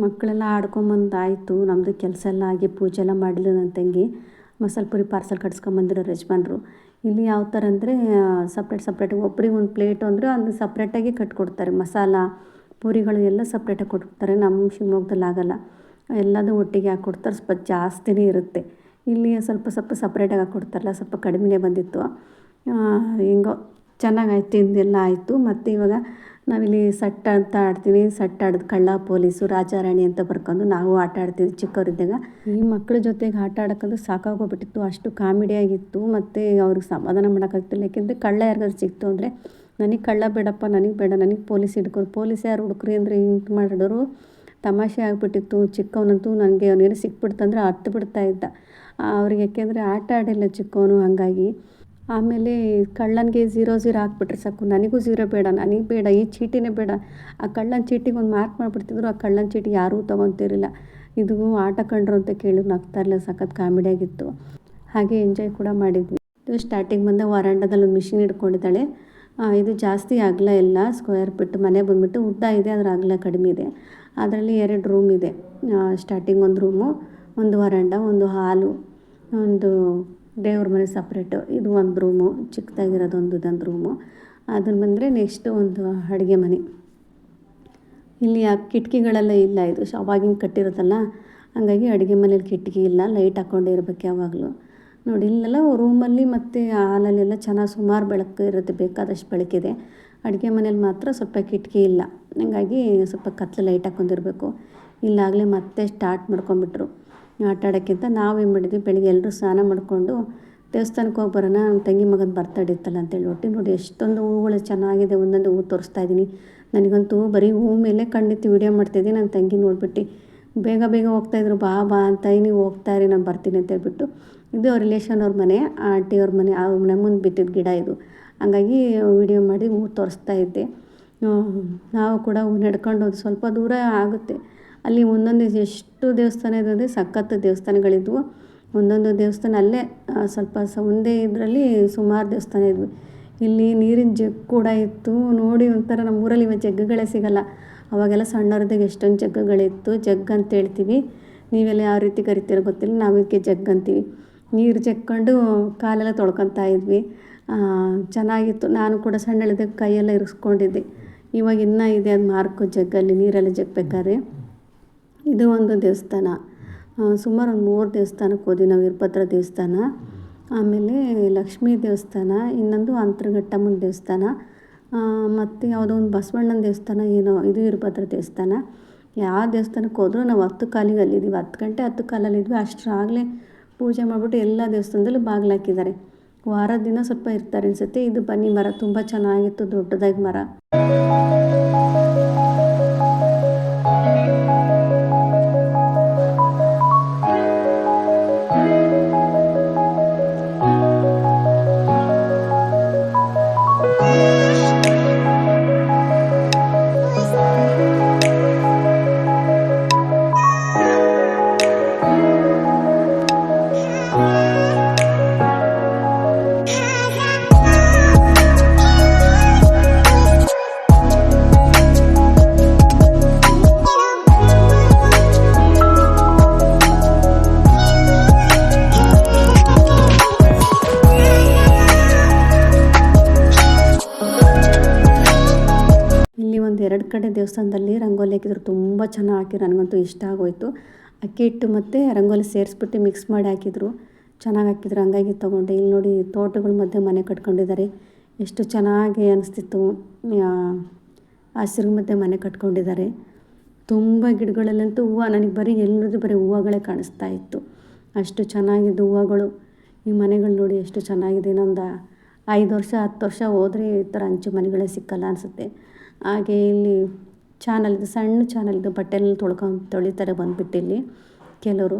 ಮಕ್ಕಳೆಲ್ಲ ಆಡ್ಕೊಂಬಂದಾಯಿತು. ನಮ್ಮದು ಕೆಲಸ ಎಲ್ಲ ಆಗಿ ಪೂಜೆ ಎಲ್ಲ ಮಾಡಲು ನನ್ನ ತಂಗಿ ಮಸಾಲೆ ಪುರಿ ಪಾರ್ಸಲ್ ಕಟ್ಸ್ಕೊಂಬಂದಿರೋ ಯಜಮಾನ್ರು. ಇಲ್ಲಿ ಯಾವ ಥರ ಅಂದರೆ ಸಪ್ರೇಟಾಗಿ ಒಬ್ರಿಗೆ ಒಂದು ಪ್ಲೇಟು ಅಂದರೆ ಅದು ಸಪ್ರೇಟಾಗಿ ಕಟ್ಕೊಡ್ತಾರೆ. ಮಸಾಲ ಪೂರಿಗಳು ಎಲ್ಲ ಸಪ್ರೇಟಾಗಿ ಕೊಟ್ಕೊಡ್ತಾರೆ. ನಮ್ಮ ಶಿವಮೊಗ್ಗದಲ್ಲಿ ಆಗೋಲ್ಲ, ಎಲ್ಲದೂ ಒಟ್ಟಿಗೆ ಹಾಕ್ಕೊಡ್ತಾರೆ. ಸ್ವಲ್ಪ ಜಾಸ್ತಿನೇ ಇರುತ್ತೆ. ಇಲ್ಲಿ ಸ್ವಲ್ಪ ಸಪ್ರೇಟಾಗಿ ಹಾಕ್ಕೊಡ್ತಾರಲ್ಲ, ಸ್ವಲ್ಪ ಕಡಿಮೆನೇ ಬಂದಿತ್ತು. ಹಿಂಗೋ ಚೆನ್ನಾಗಾಯ್ತು, ತಿಂದೆಲ್ಲ ಆಯಿತು. ಮತ್ತು ಇವಾಗ ನಾವಿಲ್ಲಿ ಸಟ್ಟ ಅಂತ ಆಡ್ತೀನಿ. ಸಟ್ಟ ಆಡೋದು ಕಳ್ಳ ಪೊಲೀಸು ರಾಜ ರಾಣಿ ಅಂತ ಬರ್ಕೊಂಡು ನಾವು ಆಟ ಆಡ್ತಿದ್ವಿ ಚಿಕ್ಕವರಿದ್ದಾಗ. ಈ ಮಕ್ಕಳ ಜೊತೆಗೆ ಆಟ ಆಡೋಕ್ಕಂದ್ರೆ ಸಾಕಾಗೋಗ್ಬಿಟ್ಟಿತ್ತು, ಅಷ್ಟು ಕಾಮಿಡಿಯಾಗಿತ್ತು. ಮತ್ತು ಅವ್ರಿಗೆ ಸಮಾಧಾನ ಮಾಡೋಕ್ಕಾಗ್ತಿಲ್ಲ. ಯಾಕೆಂದರೆ ಕಳ್ಳ ಯಾರಿಗಾದ್ರು ಸಿಕ್ತು ಅಂದರೆ ನನಗೆ ಕಳ್ಳ ಬೇಡಪ್ಪ, ನನಗೆ ಬೇಡ, ನನಗೆ ಪೊಲೀಸ್ ಹಿಡ್ಕೊಂಡು, ಪೊಲೀಸ್ ಯಾರು ಹುಡುಕ್ರಿ ಅಂದರೆ ಹಿಂಗೆ ಮಾಡಿಡೋರು. ತಮಾಷೆ ಆಗಿಬಿಟ್ಟಿತ್ತು. ಚಿಕ್ಕವನಂತೂ ನನಗೆ ಅವನೇನು ಸಿಕ್ಬಿಡ್ತಂದ್ರೆ ಹತ್ತು ಬಿಡ್ತಾ ಇದ್ದ ಅವ್ರಿಗೆ. ಯಾಕೆಂದರೆ ಆಟ ಆಡಿಲ್ಲ ಚಿಕ್ಕವನು, ಹಾಗಾಗಿ. ಆಮೇಲೆ ಕಳ್ಳನಿಗೆ 0-0 ಹಾಕ್ಬಿಟ್ರೆ ಸಾಕು, ನನಗೂ 0 ಬೇಡ, ನನಗೆ ಬೇಡ, ಈ ಚೀಟಿನೇ ಬೇಡ. ಆ ಕಳ್ಳನ ಚೀಟಿಗೆ ಒಂದು ಮಾರ್ಕ್ ಮಾಡಿಬಿಡ್ತಿದ್ರು. ಆ ಕಳ್ಳನ ಚೀಟಿ ಯಾರೂ ತೊಗೊತಿರಲಿಲ್ಲ. ಇದು ಆಟ ಕಂಡ್ರು ಅಂತ ಕೇಳಿದ್ರು ನಗ್ತಾ ಇರಲಿಲ್ಲ. ಸಖತ್ ಕಾಮಿಡಿಯಾಗಿತ್ತು. ಹಾಗೆ ಎಂಜಾಯ್ ಕೂಡ ಮಾಡಿದ್ವಿ. ಇದು ಸ್ಟಾರ್ಟಿಂಗ್ ಬಂದ ವರಾಂಡದಲ್ಲಿ ಒಂದು ಮಿಷಿನ್ ಇಟ್ಕೊಂಡಿದ್ದಾಳೆ. ಇದು ಜಾಸ್ತಿ ಅಗಲ ಇಲ್ಲ, ಸ್ಕ್ವೇರ್ ಫೀಟ್. ಮನೆ ಬಂದುಬಿಟ್ಟು ಉದ್ದ ಇದೆ, ಅದರ ಅಗಲ ಕಡಿಮೆ ಇದೆ. ಅದರಲ್ಲಿ 2 ರೂಮ್ ಇದೆ. ಸ್ಟಾರ್ಟಿಂಗ್ ಒಂದು ರೂಮು, ಒಂದು ವರಾಂಡ, ಒಂದು ಹಾಲು, ಒಂದು ದೇವ್ರ ಮನೆ ಸಪ್ರೇಟು. ಇದು ಒಂದು ರೂಮು, ಚಿಕ್ಕದಾಗಿರೋದು ಇದೊಂದು ರೂಮು. ಅದನ್ನು ಬಂದರೆ ನೆಕ್ಸ್ಟು ಒಂದು ಅಡುಗೆ ಮನೆ. ಇಲ್ಲಿ ಆ ಕಿಟಕಿಗಳೆಲ್ಲ ಇಲ್ಲ, ಇದು ಅವಾಗಿನ ಕಟ್ಟಿರೋದಲ್ಲ, ಹಾಗಾಗಿ ಅಡುಗೆ ಮನೇಲಿ ಕಿಟಕಿ ಇಲ್ಲ. ಲೈಟ್ ಹಾಕ್ಕೊಂಡೇ ಇರಬೇಕು ಯಾವಾಗಲೂ. ನೋಡಿ ಇಲ್ಲೆಲ್ಲ ರೂಮಲ್ಲಿ ಮತ್ತು ಹಾಲಲ್ಲೆಲ್ಲ ಚೆನ್ನಾಗಿ ಸುಮಾರು ಬೆಳಕು ಇರುತ್ತೆ, ಬೇಕಾದಷ್ಟು ಬೆಳಕಿದೆ. ಅಡುಗೆ ಮನೇಲಿ ಮಾತ್ರ ಸ್ವಲ್ಪ ಕಿಟಕಿ ಇಲ್ಲ, ಹಾಗಾಗಿ ಸ್ವಲ್ಪ ಕತ್ಲು ಲೈಟ್ ಹಾಕ್ಕೊಂಡಿರ್ಬೇಕು. ಇಲ್ಲಾಗಲೇ ಮತ್ತೆ ಸ್ಟಾರ್ಟ್ ಮಾಡ್ಕೊಂಬಿಟ್ರು ಆಟ ಆಡೋಕ್ಕಿಂತ. ನಾವೇನು ಮಾಡಿದ್ವಿ, ಬೆಳಿಗ್ಗೆ ಎಲ್ಲರೂ ಸ್ನಾನ ಮಾಡಿಕೊಂಡು ದೇವಸ್ಥಾನಕ್ಕೆ ಹೋಗಿ ಬರೋಣ, ನಮ್ಮ ತಂಗಿ ಮಗನ ಬರ್ತಡೇ ಇತ್ತಲ್ಲ ಅಂತೇಳಿ ಒಟ್ಟು. ನೋಡಿ ಎಷ್ಟೊಂದು ಹೂಗಳು ಚೆನ್ನಾಗಿದೆ, ಒಂದೊಂದು ಹೂವು ತೋರಿಸ್ತಾ ಇದ್ದೀನಿ. ನನಗಂತೂ ಬರೀ ಹೂ ಮೇಲೆ ಕಣ್ಣಿತ್ತು ವೀಡಿಯೋ ಮಾಡ್ತಾಯಿದ್ದೀನಿ. ನನ್ನ ತಂಗಿ ನೋಡ್ಬಿಟ್ಟು ಬೇಗ ಹೋಗ್ತಾಯಿದ್ರು, ಬಾ ಅಂತ, ನೀವು ಹೋಗ್ತಾಯಿರಿ, ನಾನು ಬರ್ತೀನಿ ಅಂತ ಹೇಳ್ಬಿಟ್ಟು. ಇದು ರಿಲೇಷನ್ ಅವ್ರ ಮನೆ, ಆಂಟಿಯವ್ರ ಮನೆ, ಆ ಮನೆ ಮುಂದೆ ಬಿಟ್ಟಿದ್ದ ಗಿಡ ಇದು. ಹಂಗಾಗಿ ವೀಡಿಯೋ ಮಾಡಿ ಹೂ ತೋರಿಸ್ತಾ ಇದ್ದೆ. ನಾವು ಕೂಡ ಹೂ ನಡ್ಕೊಂಡು ಒಂದು ಸ್ವಲ್ಪ ದೂರ ಆಗುತ್ತೆ. ಅಲ್ಲಿ ಒಂದೊಂದು ಎಷ್ಟು ದೇವಸ್ಥಾನ ಇದೆ ಅಂದರೆ ಸಖತ್ತು ದೇವಸ್ಥಾನಗಳಿದ್ವು. ಒಂದೊಂದು ದೇವಸ್ಥಾನ ಅಲ್ಲೇ ಸ್ವಲ್ಪ ಒಂದೇ ಇದರಲ್ಲಿ ಸುಮಾರು ದೇವಸ್ಥಾನ ಇದ್ವು. ಇಲ್ಲಿ ನೀರಿನ ಜಗ್ ಕೂಡ ಇತ್ತು. ನೋಡಿ ಒಂಥರ ನಮ್ಮ ಊರಲ್ಲಿ ಇವಾಗ ಜಗ್ಗುಗಳೇ ಸಿಗೋಲ್ಲ. ಅವಾಗೆಲ್ಲ ಸಣ್ಣವ್ರದಾಗ ಎಷ್ಟೊಂದು ಜಗ್ಗುಗಳಿತ್ತು. ಜಗ್ ಅಂತ ಹೇಳ್ತೀವಿ, ನೀವೆಲ್ಲ ಯಾವ ರೀತಿ ಕರಿತೀರೋ ಗೊತ್ತಿಲ್ಲ, ನಾವು ಇದಕ್ಕೆ ಜಗ್ ಅಂತೀವಿ. ನೀರು ಜಗ್ಕೊಂಡು ಕಾಲೆಲ್ಲ ತೊಳ್ಕೊತಾ ಇದ್ವಿ. ಚೆನ್ನಾಗಿತ್ತು. ನಾನು ಕೂಡ ಸಣ್ಣಳಿದಾಗ ಕೈಯೆಲ್ಲ ಇರಿಸ್ಕೊಂಡಿದ್ದೆ. ಇವಾಗ ಇನ್ನೂ ಇದೆ ಅದು ಮಾರ್ಕು, ಜಗ್ಗಲ್ಲಿ ನೀರೆಲ್ಲ ಜಗ್ಬೇಕಾದ್ರೆ. ಇದು ಒಂದು ದೇವಸ್ಥಾನ. ಸುಮಾರು ಒಂದು 3 ದೇವಸ್ಥಾನಕ್ಕೆ ಹೋದ್ವಿ ನಾವು. ವೀರಭದ್ರ ದೇವಸ್ಥಾನ, ಆಮೇಲೆ ಲಕ್ಷ್ಮೀ ದೇವಸ್ಥಾನ, ಇನ್ನೊಂದು ಅಂತರಘಟ್ಟಮ್ಮನ ದೇವಸ್ಥಾನ, ಮತ್ತು ಯಾವುದೋ ಒಂದು ಬಸವಣ್ಣನ ದೇವಸ್ಥಾನ ಏನೋ. ಇದು ವೀರಭದ್ರ ದೇವಸ್ಥಾನ. ಯಾವ ದೇವಸ್ಥಾನಕ್ಕೆ ಹೋದ್ರೂ ನಾವು 10 ಕಾಲಿಗೆ ಅಲ್ಲಿದ್ದೀವಿ. 10 ಗಂಟೆ 10 ಕಾಲಲ್ಲಿದ್ವಿ. ಅಷ್ಟರಾಗಲೇ ಪೂಜೆ ಮಾಡಿಬಿಟ್ಟು ಎಲ್ಲ ದೇವಸ್ಥಾನದಲ್ಲೂ ಬಾಗಿಲು ಹಾಕಿದ್ದಾರೆ. ವಾರದ ದಿನ ಸ್ವಲ್ಪ ಇರ್ತಾರೆ ಅನಿಸುತ್ತೆ. ಇದು ಬನ್ನಿ ಮರ, ತುಂಬ ಚೆನ್ನಾಗಿತ್ತು, ದೊಡ್ಡದಾಗಿ ಮರ. ಹೊರಗಡೆ ದೇವಸ್ಥಾನದಲ್ಲಿ ರಂಗೋಲಿ ಹಾಕಿದ್ರು, ತುಂಬ ಚೆನ್ನಾಗಿ ಹಾಕಿದ್ರು. ನನಗಂತೂ ಇಷ್ಟ ಆಗೋಯ್ತು. ಅಕ್ಕಿ ಹಿಟ್ಟು ಮತ್ತು ರಂಗೋಲಿ ಸೇರಿಸ್ಬಿಟ್ಟು ಮಿಕ್ಸ್ ಮಾಡಿ ಹಾಕಿದ್ರು, ಚೆನ್ನಾಗಿ ಹಾಕಿದ್ರು. ಹಂಗಾಗಿ ತೊಗೊಂಡೆ. ಇಲ್ಲಿ ನೋಡಿ ತೋಟಗಳ ಮಧ್ಯೆ ಮನೆ ಕಟ್ಕೊಂಡಿದ್ದಾರೆ, ಎಷ್ಟು ಚೆನ್ನಾಗಿ ಅನಿಸ್ತಿತ್ತು. ಹಸಿರು ಮಧ್ಯೆ ಮನೆ ಕಟ್ಕೊಂಡಿದ್ದಾರೆ. ತುಂಬ ಗಿಡಗಳಲ್ಲಂತೂ ಹೂವು, ನನಗೆ ಬರೀ ಎಲ್ಲರದ್ದು ಬರೀ ಹೂವುಗಳೇ ಕಾಣಿಸ್ತಾ ಇತ್ತು, ಅಷ್ಟು ಚೆನ್ನಾಗಿದ್ದು ಹೂವುಗಳು. ಈ ಮನೆಗಳು ನೋಡಿ ಎಷ್ಟು ಚೆನ್ನಾಗಿದೆ. ಇನ್ನೊಂದು 5 ವರ್ಷ 10 ವರ್ಷ ಹೋದರೆ ಈ ಥರ ಹಂಚು ಮನೆಗಳೇ ಸಿಕ್ಕಲ್ಲ ಅನಿಸುತ್ತೆ. ಹಾಗೆ ಇಲ್ಲಿ ಚಾನಲ್ ಸಣ್ಣ ಚಾನಲ್ದು ಬಟ್ಟೆಲ್ಲ ತೊಳಿತಾರೆ ಬಂದುಬಿಟ್ಟು ಇಲ್ಲಿ ಕೆಲವರು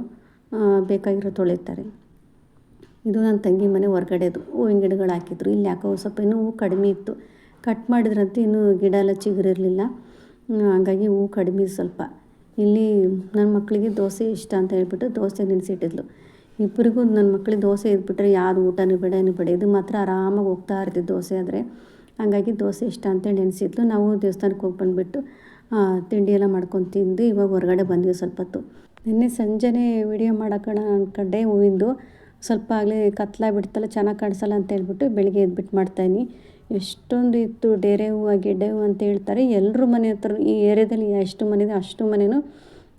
ಬೇಕಾಗಿರೋ ತೊಳಿತಾರೆ. ಇದು ನನ್ನ ತಂಗಿ ಮನೆ ಹೊರಗಡೆದು ಹೂವಿನ ಗಿಡಗಳು ಹಾಕಿದ್ರು. ಇಲ್ಲಿ ಯಾಕೋ ಸ್ವಲ್ಪ ಇನ್ನೂ ಹೂವು ಕಡಿಮೆ ಇತ್ತು, ಕಟ್ ಮಾಡಿದ್ರಂತೂ ಇನ್ನೂ ಗಿಡ ಎಲ್ಲ ಚಿಗುರಿರಲಿಲ್ಲ, ಹಾಗಾಗಿ ಹೂವು ಕಡಿಮೆ ಸ್ವಲ್ಪ. ಇಲ್ಲಿ ನನ್ನ ಮಕ್ಕಳಿಗೆ ದೋಸೆ ಇಷ್ಟ ಅಂತ ಹೇಳ್ಬಿಟ್ಟು ದೋಸೆ ನೆನೆಸಿಟ್ಟಿದ್ಲು. ಇಬ್ಬರಿಗೂ ನನ್ನ ಮಕ್ಕಳಿಗೆ ದೋಸೆ ಇದ್ಬಿಟ್ರೆ ಯಾವುದು ಊಟನೂ ಬೇಡ ಏನು ಬೇಡ, ಇದು ಮಾತ್ರ ಆರಾಮಾಗಿ ಹೋಗ್ತಾ ಇರ್ತಿದ್ದು ದೋಸೆ ಆದರೆ. ಹಾಗಾಗಿ ದೋಸೆ ಇಷ್ಟ ಅಂತೇಳಿ ನೆನೆಸಿದ್ಲು. ನಾವು ದೇವಸ್ಥಾನಕ್ಕೆ ಹೋಗಿ ಬಂದುಬಿಟ್ಟು ತಿಂಡಿ ಎಲ್ಲ ಮಾಡ್ಕೊಂಡು ತಿಂದು ಇವಾಗ ಹೊರಗಡೆ ಬಂದ್ವಿ ಸ್ವಲ್ಪ ಹೊತ್ತು. ನಿನ್ನೆ ಸಂಜೆನೇ ವಿಡಿಯೋ ಮಾಡೋಣ ಅಂದ್ಕೊಂಡೆ, ಹೂವಿಂದು ಸ್ವಲ್ಪ ಆಗಲೇ ಕತ್ಲಾಗ್ಬಿಡ್ತಲ್ಲ, ಚೆನ್ನಾಗಿ ಕಾಣಿಸಲ್ಲ ಅಂತ ಹೇಳ್ಬಿಟ್ಟು ಬೆಳಿಗ್ಗೆ ಎದ್ಬಿಟ್ಟು ಮಾಡ್ತಾಯಿನಿ. ಎಷ್ಟೊಂದು ಇತ್ತು, ಡೇರೆ ಹೂವು ಗೆಡ್ಡೆ ಹೂವು ಅಂತ ಹೇಳ್ತಾರೆ. ಎಲ್ಲರೂ ಮನೆ ಹತ್ರ ಈ ಏರಿಯಾದಲ್ಲಿ ಎಷ್ಟು ಮನೆ ಇದೆ ಅಷ್ಟು ಮನೆಯೂ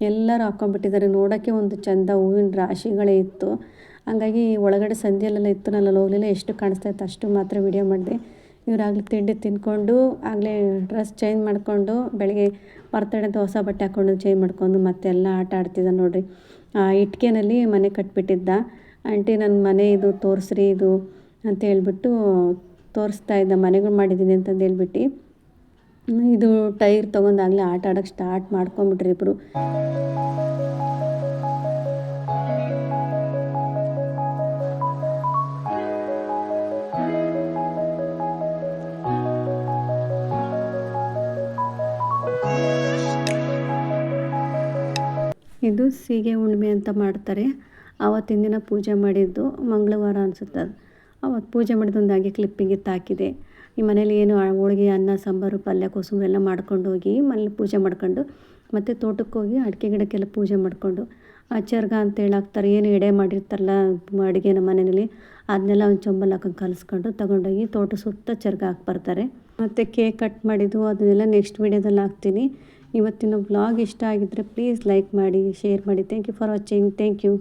ಎಲ್ಲರೂ ಹಾಕ್ಕೊಂಡ್ಬಿಟ್ಟಿದ್ದಾರೆ. ನೋಡೋಕ್ಕೆ ಒಂದು ಚೆಂದ ಹೂವಿನ ರಾಶಿಗಳೇ ಇತ್ತು. ಹಂಗಾಗಿ ಒಳಗಡೆ ಸಂಜೆಯಲ್ಲೆಲ್ಲ ಇತ್ತು, ನಾನು ಹೋಗಲಿಲ್ಲ. ಎಷ್ಟು ಕಾಣಿಸ್ತಾ ಇತ್ತು ಅಷ್ಟು ಮಾತ್ರ ವಿಡಿಯೋ ಮಾಡಿದೆ. ಇವರಾಗಲೇ ತಿಂಡಿ ತಿಂದ್ಕೊಂಡು ಆಗಲೇ ಡ್ರೆಸ್ ಚೇಂಜ್ ಮಾಡಿಕೊಂಡು ಬೆಳಗ್ಗೆ ಬರ್ತಡೇ ಅಂತ ಹೊಸ ಬಟ್ಟೆ ಹಾಕ್ಕೊಂಡು ಚೇಂಜ್ ಮಾಡ್ಕೊಂಡು ಮತ್ತೆಲ್ಲ ಆಟ ಆಡ್ತಿದ್ದ ನೋಡಿರಿ. ಇಟ್ಕೆನಲ್ಲಿ ಮನೆ ಕಟ್ಬಿಟ್ಟಿದ್ದ. ಆಂಟಿ ನನ್ನ ಮನೆ ಇದು ತೋರಿಸ್ರಿ ಇದು ಅಂತ ಹೇಳ್ಬಿಟ್ಟು ತೋರಿಸ್ತಾ ಇದ್ದ, ಮನೆಗಳು ಮಾಡಿದ್ದೀನಿ ಅಂತಂದು ಹೇಳ್ಬಿಟ್ಟು. ಇದು ಟೈರ್ ತೊಗೊಂಡಾಗಲೇ ಆಟ ಆಡೋಕ್ಕೆ ಸ್ಟಾರ್ಟ್ ಮಾಡ್ಕೊಂಬಿಟ್ರಿ ಇಬ್ಬರು. ಇದು ಸೀಗೆ ಹುಣ್ಣಿಮೆ ಅಂತ ಮಾಡ್ತಾರೆ. ಆವತ್ತಿನ ದಿನ ಪೂಜೆ ಮಾಡಿದ್ದು ಮಂಗಳವಾರ ಅನಿಸುತ್ತೆ. ಅದು ಅವತ್ತು ಪೂಜೆ ಮಾಡಿದ್ದೊಂದು ಹಾಗೆ ಕ್ಲಿಪ್ಪಿಂಗ್ ಹಾಕಿದೆ. ಈ ಮನೇಲಿ ಏನು ಹೋಳಿಗೆ ಅನ್ನ ಸಾಂಬಾರು ಪಲ್ಯ ಕೋಸಂಬರಿ ಎಲ್ಲ ಮಾಡ್ಕೊಂಡು ಹೋಗಿ ಮನೇಲಿ ಪೂಜೆ ಮಾಡ್ಕೊಂಡು ಮತ್ತು ತೋಟಕ್ಕೆ ಹೋಗಿ ಅಡಿಕೆ ಗಿಡಕ್ಕೆಲ್ಲ ಪೂಜೆ ಮಾಡಿಕೊಂಡು ಚರ್ಗ ಅಂತ ಹೇಳಾಕ್ತಾರೆ, ಏನು ಎಡೆ ಮಾಡಿರ್ತಾರಲ್ಲ ಅಡುಗೆ ನಮ್ಮ ಮನೆಯಲ್ಲಿ, ಅದನ್ನೆಲ್ಲ ಒಂದು ಚೊಂಬಲ್ಲಿ ಹಾಕೊಂಡು ಕಲಿಸ್ಕೊಂಡು ತೊಗೊಂಡೋಗಿ ತೋಟ ಸುತ್ತ ಚರ್ಗ ಹಾಕ್ಬರ್ತಾರೆ. ಮತ್ತು ಕೇಕ್ ಕಟ್ ಮಾಡಿದ್ದು ಅದನ್ನೆಲ್ಲ ನೆಕ್ಸ್ಟ್ ವೀಡಿಯೋದಲ್ಲಿ ಹಾಕ್ತೀನಿ. ಇವತ್ತಿನ ವ್ಲಾಗ್ ಇಷ್ಟ ಆಗಿದ್ದರೆ ಪ್ಲೀಸ್ ಲೈಕ್ ಮಾಡಿ, ಶೇರ್ ಮಾಡಿ. Thank you for watching. Thank you.